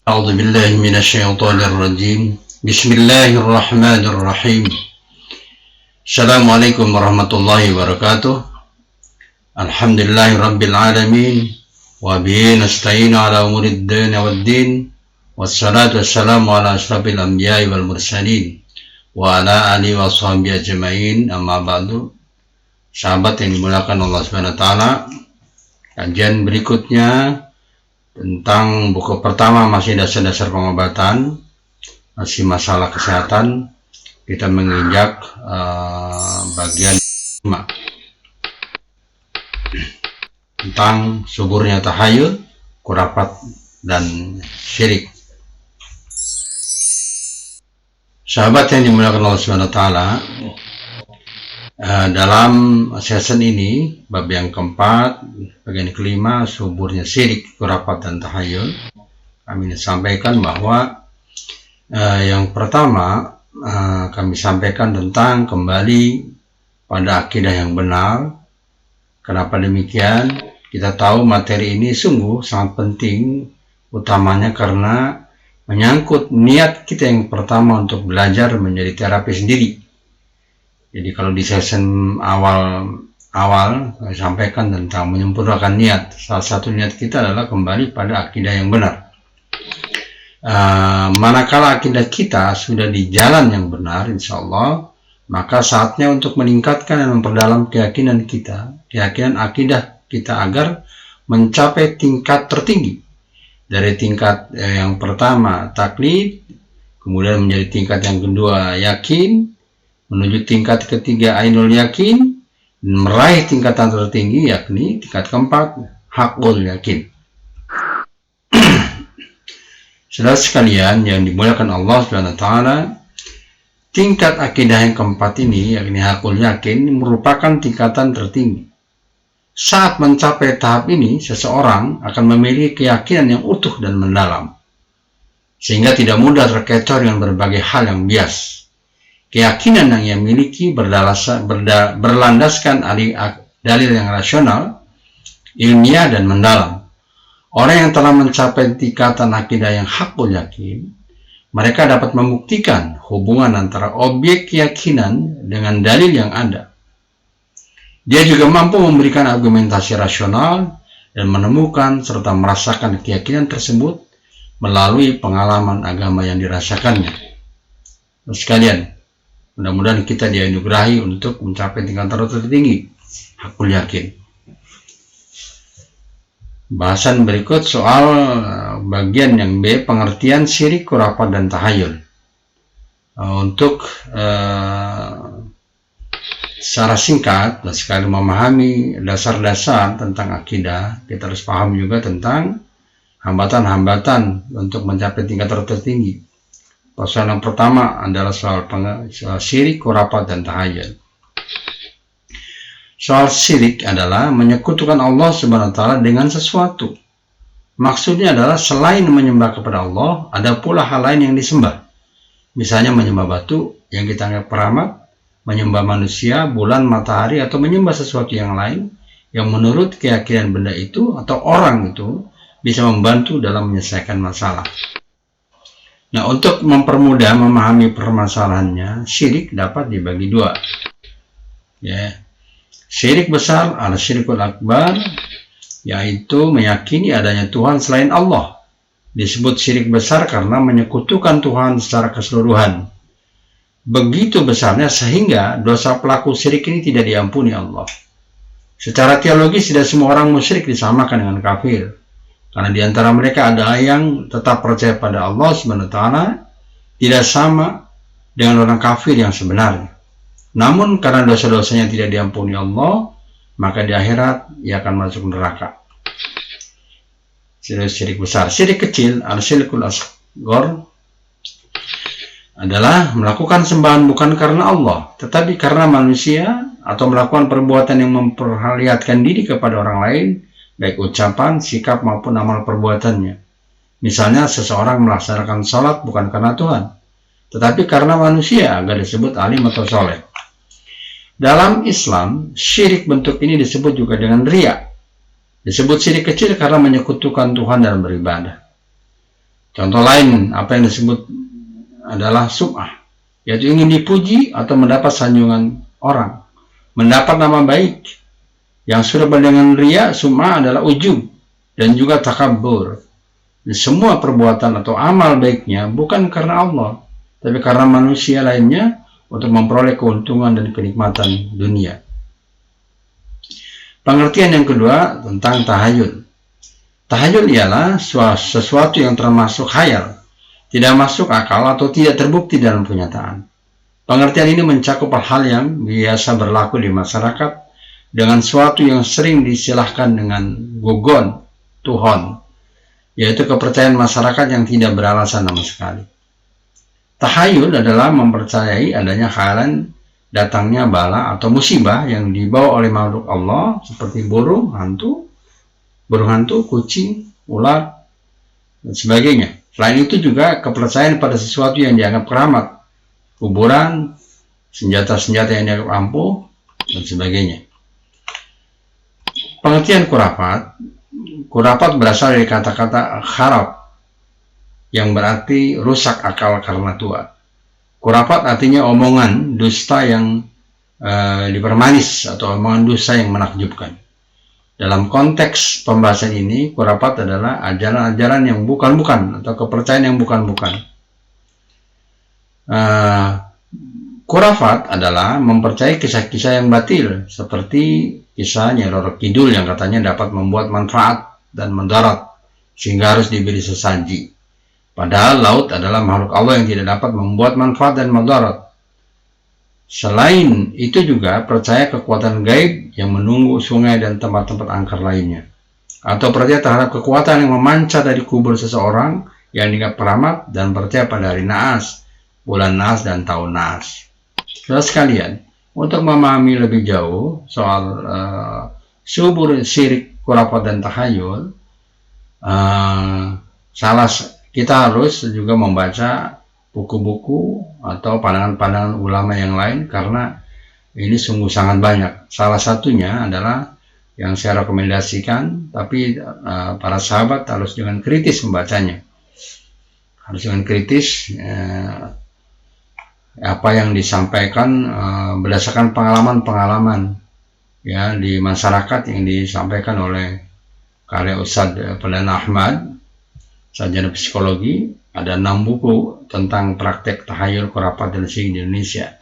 أعوذ بالله من الشيطان الرجيم بسم الله الرحمن الرحيم السلام عليكم ورحمة الله وبركاته الحمد لله رب العالمين وبه نستعين على أمور الدين والدين والصلاة والسلام على أشرف الأنبياء والمرسلين وعلى آله وصحبه أجمعين أما بعد. Sahabat yang dimuliakan Allah Subhanahu wa taala, kajian berikutnya tentang buku pertama masih dasar-dasar pengobatan, masih masalah kesehatan. Kita menginjak bagian 5 tentang suburnya tahayul, khurafat dan syirik. Sahabat yang dimuliakan Allah Subhanahu wa taala, dalam season ini bab yang keempat, bagian kelima, suburnya syirik, khurafat dan tahayul, kami sampaikan bahwa yang pertama kami sampaikan tentang kembali pada akidah yang benar. Kenapa demikian? Kita tahu materi ini sungguh sangat penting, utamanya karena menyangkut niat kita yang pertama untuk belajar menjadi terapi sendiri. Jadi kalau di season awal saya sampaikan tentang menyempurnakan niat. Salah satu niat kita adalah kembali pada akidah yang benar. Manakala akidah kita sudah di jalan yang benar, insya Allah, maka saatnya untuk meningkatkan dan memperdalam keyakinan kita, keyakinan akidah kita agar mencapai tingkat tertinggi. Dari tingkat yang pertama taklid, kemudian menjadi tingkat yang kedua yakin, menuju tingkat ketiga ainul yakin, dan meraih tingkatan tertinggi yakni tingkat keempat hakul yakin. Saudara sekalian yang dimuliakan Allah Subhanahu wa taala, tingkat akidah yang keempat ini yakni hakul yakin merupakan tingkatan tertinggi. Saat mencapai tahap ini, seseorang akan memiliki keyakinan yang utuh dan mendalam, sehingga tidak mudah terkecoh dengan berbagai hal yang bias. Keyakinan yang ia miliki berlandaskan dalil yang rasional, ilmiah dan mendalam. Orang yang telah mencapai tingkatan akidah yang hakul yakin, mereka dapat membuktikan hubungan antara objek keyakinan dengan dalil yang ada. Dia juga mampu memberikan argumentasi rasional dan menemukan serta merasakan keyakinan tersebut melalui pengalaman agama yang dirasakannya. Sekalian, mudah-mudahan kita dianugerahi untuk mencapai tingkatan tertinggi hakul yakin. Bahasan berikut soal bagian yang B, pengertian syirik, khurafat dan tahayul. Untuk secara singkat dan sekali memahami dasar-dasar tentang akidah, kita harus paham juga tentang hambatan-hambatan untuk mencapai tingkat tertinggi. Persoalan pertama adalah soal syirik, khurafat dan tahayul. Soal syirik adalah menyekutukan Allah Subhanahu wa taala dengan sesuatu. Maksudnya adalah selain menyembah kepada Allah, ada pula hal lain yang disembah. Misalnya menyembah batu yang kita anggap keramat, menyembah manusia, bulan, matahari, atau menyembah sesuatu yang lain yang menurut keyakinan benda itu atau orang itu bisa membantu dalam menyelesaikan masalah. Nah, untuk mempermudah memahami permasalahannya, syirik dapat dibagi dua. Syirik besar adalah syirikul akbar, yaitu meyakini adanya Tuhan selain Allah. Disebut syirik besar karena menyekutukan Tuhan secara keseluruhan. Begitu besarnya sehingga dosa pelaku syirik ini tidak diampuni Allah. Secara teologis tidak semua orang musyrik disamakan dengan kafir. Karena di antara mereka ada yang tetap percaya pada Allah Subhanahu wa taala, tidak sama dengan orang kafir yang sebenarnya. Namun karena dosa-dosanya tidak diampuni Allah, maka di akhirat ia akan masuk neraka. Syirik besar. Syirik kecil, al-syirkul asghar, adalah melakukan sembahan bukan karena Allah, tetapi karena manusia, atau melakukan perbuatan yang memperlihatkan diri kepada orang lain, baik ucapan, sikap maupun amal perbuatannya. Misalnya seseorang melaksanakan sholat bukan karena Tuhan, tetapi karena manusia agar disebut alim atau soleh. Dalam Islam, syirik bentuk ini disebut juga dengan riya. Disebut syirik kecil karena menyekutukan Tuhan dalam beribadah. Contoh lain apa yang disebut adalah sum'ah, yaitu ingin dipuji atau mendapat sanjungan orang, mendapat nama baik. Yang sudah dengan ria, sum'ah adalah ujub dan juga takabur. Semua perbuatan atau amal baiknya bukan karena Allah, tapi karena manusia lainnya untuk memperoleh keuntungan dan kenikmatan dunia. Pengertian yang kedua tentang tahayul. Tahayul ialah sesuatu yang termasuk khayal, tidak masuk akal atau tidak terbukti dalam kenyataan. Pengertian ini mencakup hal yang biasa berlaku di masyarakat dengan suatu yang sering disilahkan dengan gugon, tuhon, yaitu kepercayaan masyarakat yang tidak beralasan sama sekali. Tahayul adalah mempercayai adanya khayalan datangnya bala atau musibah yang dibawa oleh makhluk Allah seperti burung hantu, kucing, ular, dan sebagainya. Selain itu juga kepercayaan pada sesuatu yang dianggap keramat, kuburan, senjata-senjata yang dianggap ampuh, dan sebagainya. Pengertian khurapat berasal dari kata-kata kharab, yang berarti rusak akal karena tua. Khurapat artinya omongan dusta yang dipermanis atau omongan dusta yang menakjubkan. Dalam konteks pembahasan ini, khurapat adalah ajaran-ajaran yang bukan-bukan atau kepercayaan yang bukan-bukan. Khurafat adalah mempercayai kisah-kisah yang batil, seperti kisah Nyai Roro Kidul yang katanya dapat membuat manfaat dan mudarat sehingga harus diberi sesaji. Padahal laut adalah makhluk Allah yang tidak dapat membuat manfaat dan mudarat. Selain itu juga percaya kekuatan gaib yang menunggu sungai dan tempat-tempat angker lainnya. Atau percaya terhadap kekuatan yang memancar dari kubur seseorang yang dianggap keramat dan percaya pada hari naas, bulan naas, dan tahun naas. Saudara sekalian, untuk memahami lebih jauh soal subur syirik, khurafat, dan tahayul, kita harus juga membaca buku-buku atau pandangan-pandangan ulama yang lain karena ini sungguh sangat banyak. Salah satunya adalah yang saya rekomendasikan, tapi para sahabat harus dengan kritis membacanya. Harus dengan kritis apa yang disampaikan berdasarkan pengalaman-pengalaman ya di masyarakat yang disampaikan oleh karya Ustadz Perdana Ahmad, sarjana psikologi. Ada 6 buku tentang praktek tahayul, khurafat, dan syirik di Indonesia.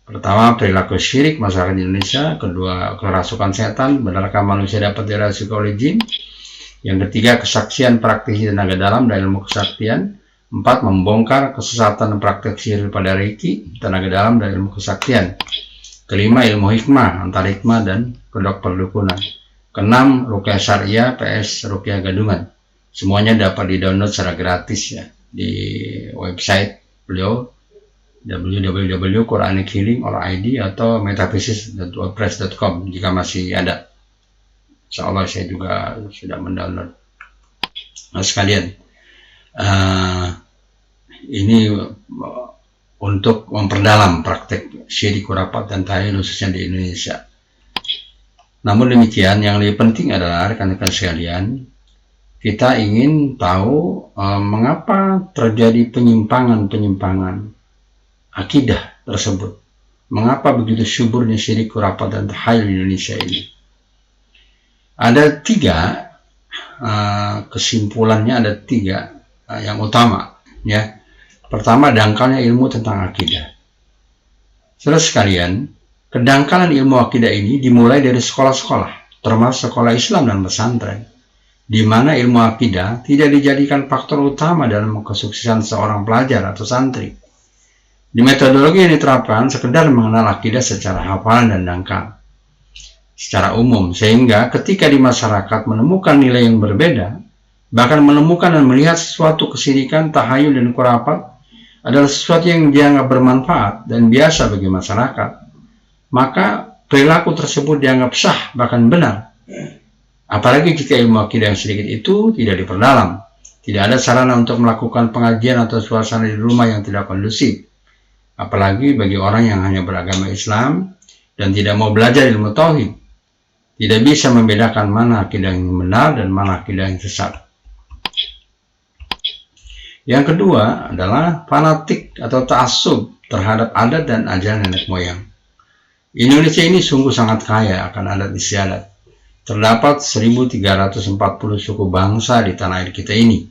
Pertama, perilaku syirik masyarakat di Indonesia. Kedua, kerasukan setan, benarkah manusia dapat dirasuki oleh jin? Yang ketiga, kesaksian praktisi tenaga dalam dan ilmu kesaktian. 4, membongkar kesesatan praktek sihir pada reiki, tenaga dalam, dan ilmu kesaktian. Kelima, ilmu hikmah, antara hikmah dan kedok perdukunan. Keenam, ruqyah syariah PS ruqyah gadungan. Semuanya dapat di-download secara gratis ya di website beliau www.quranichealing.id atau metaphysics.wordpress.com jika masih ada. Insyaallah saya juga sudah mendownload. Nah sekalian, ini untuk memperdalam praktek syirik, khurafat, dan tahayul khususnya di Indonesia. Namun demikian, yang lebih penting adalah rekan-rekan sekalian, kita ingin tahu mengapa terjadi penyimpangan akidah tersebut. Mengapa begitu suburnya syirik, khurafat, dan tahayul di Indonesia ini? Ada 3 kesimpulannya, ada 3 yang utama ya. Pertama, dangkalnya ilmu tentang akidah. Saudara sekalian, kedangkalan ilmu akidah ini dimulai dari sekolah-sekolah, termasuk sekolah Islam dan pesantren, di mana ilmu akidah tidak dijadikan faktor utama dalam kesuksesan seorang pelajar atau santri. Di metodologi yang diterapkan sekedar mengenal akidah secara hafalan dan dangkal secara umum, sehingga ketika di masyarakat menemukan nilai yang berbeda, bahkan menemukan dan melihat sesuatu kesyirikan, tahayul, dan khurafat adalah sesuatu yang dianggap bermanfaat dan biasa bagi masyarakat, maka perilaku tersebut dianggap sah bahkan benar. Apalagi jika ilmu akidah yang sedikit itu tidak diperdalam, tidak ada sarana untuk melakukan pengajian atau suasana di rumah yang tidak kondusif. Apalagi bagi orang yang hanya beragama Islam dan tidak mau belajar ilmu tauhid, tidak bisa membedakan mana akidah yang benar dan mana akidah yang sesat. Yang kedua adalah fanatik atau ta'assub terhadap adat dan ajaran nenek moyang. Indonesia ini sungguh sangat kaya akan adat istiadat. Terdapat 1340 suku bangsa di tanah air kita ini,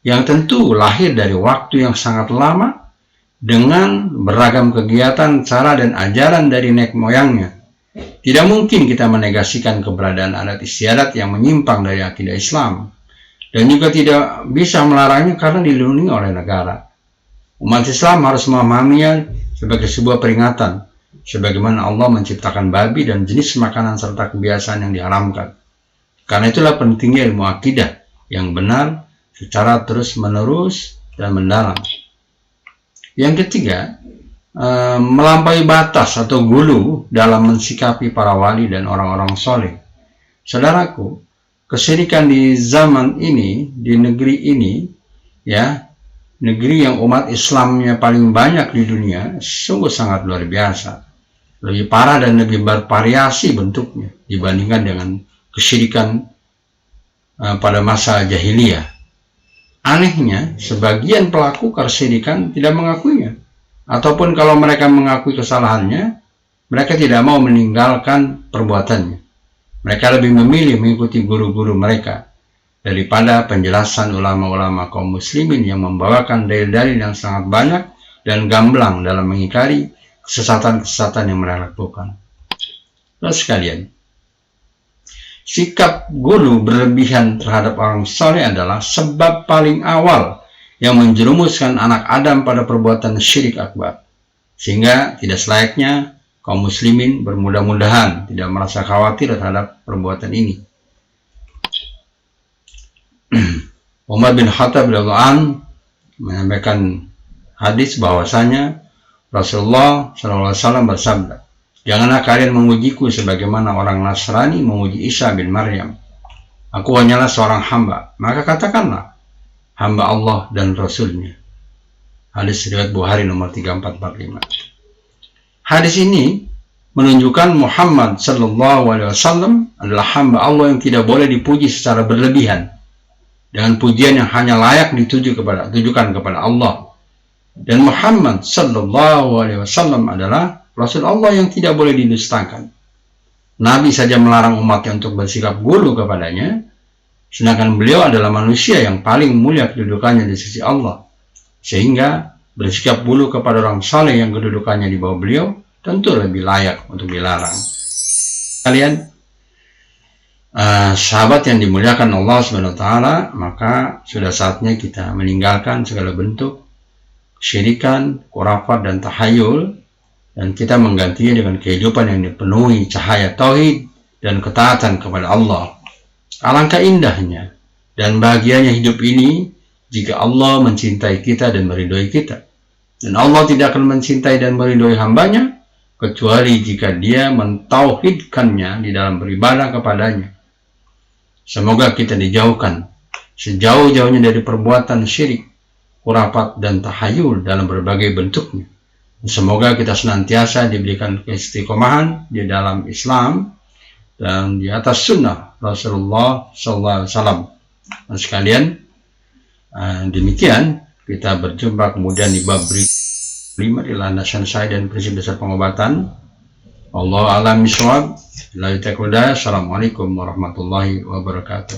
yang tentu lahir dari waktu yang sangat lama dengan beragam kegiatan, cara, dan ajaran dari nenek moyangnya. Tidak mungkin kita menegasikan keberadaan adat istiadat yang menyimpang dari akidah Islam, dan juga tidak bisa melarangnya karena dilindungi oleh negara. Umat Islam harus memahaminya sebagai sebuah peringatan, sebagaimana Allah menciptakan babi dan jenis makanan serta kebiasaan yang diharamkan. Karena itulah pentingnya ilmu akidah yang benar secara terus-menerus dan mendalam. Yang ketiga, melampaui batas atau gulu dalam mensikapi para wali dan orang-orang soleh. Saudaraku, kesyirikan di zaman ini, di negeri ini, ya, negeri yang umat Islamnya paling banyak di dunia, sungguh sangat luar biasa. Lebih parah dan lebih bervariasi bentuknya dibandingkan dengan kesyirikan pada masa jahiliyah. Anehnya, sebagian pelaku kesyirikan tidak mengakuinya. Ataupun kalau mereka mengakui kesalahannya, mereka tidak mau meninggalkan perbuatannya. Mereka lebih memilih mengikuti guru-guru mereka daripada penjelasan ulama-ulama kaum muslimin yang membawakan dalil-dalil yang sangat banyak dan gamblang dalam mengingkari kesesatan-kesesatan yang mereka lakukan. Lalu sekalian, sikap gulu berlebihan terhadap orang saleh adalah sebab paling awal yang menjerumuskan anak Adam pada perbuatan syirik akbar. Sehingga tidak selayaknya kaum muslimin bermudah-mudahan tidak merasa khawatir terhadap perbuatan ini. Umar bin Khattab radhiyallahu anhu menyampaikan hadis bahwasanya Rasulullah SAW bersabda, "Janganlah kalian memujiku sebagaimana orang Nasrani memuji Isa bin Maryam. Aku hanyalah seorang hamba, maka katakanlah, hamba Allah dan Rasulnya." Hadis riwayat Bukhari nomor 3445. Hadis ini menunjukkan Muhammad SAW adalah hamba Allah yang tidak boleh dipuji secara berlebihan, dengan pujian yang hanya layak ditujukan kepada Allah. Dan Muhammad SAW adalah Rasul Allah yang tidak boleh didustakan. Nabi saja melarang umatnya untuk bersikap gulu kepadanya, sedangkan beliau adalah manusia yang paling mulia kedudukannya di sisi Allah. Sehingga bersikap gulu kepada orang saleh yang kedudukannya di bawah beliau tentu lebih layak untuk dilarang. Kalian sahabat yang dimuliakan Allah SWT, maka sudah saatnya kita meninggalkan segala bentuk kesyirikan, khurafat, dan tahayul, dan kita menggantinya dengan kehidupan yang dipenuhi cahaya tauhid dan ketaatan kepada Allah. Alangkah indahnya dan bahagianya hidup ini jika Allah mencintai kita dan meridhoi kita. Dan Allah tidak akan mencintai dan meridhoi hambanya kecuali jika dia mentauhidkannya di dalam beribadah kepadanya. Semoga kita dijauhkan sejauh-jauhnya dari perbuatan syirik, khurafat, dan tahayul dalam berbagai bentuknya. Semoga kita senantiasa diberikan keistiqomahan di dalam Islam dan di atas sunnah Rasulullah SAW. Dan sekalian, demikian kita berjumpa kemudian di bab 5 di landasan saya dan prinsip dasar pengobatan. Allah alam bisawab. Assalamualaikum warahmatullahi wabarakatuh.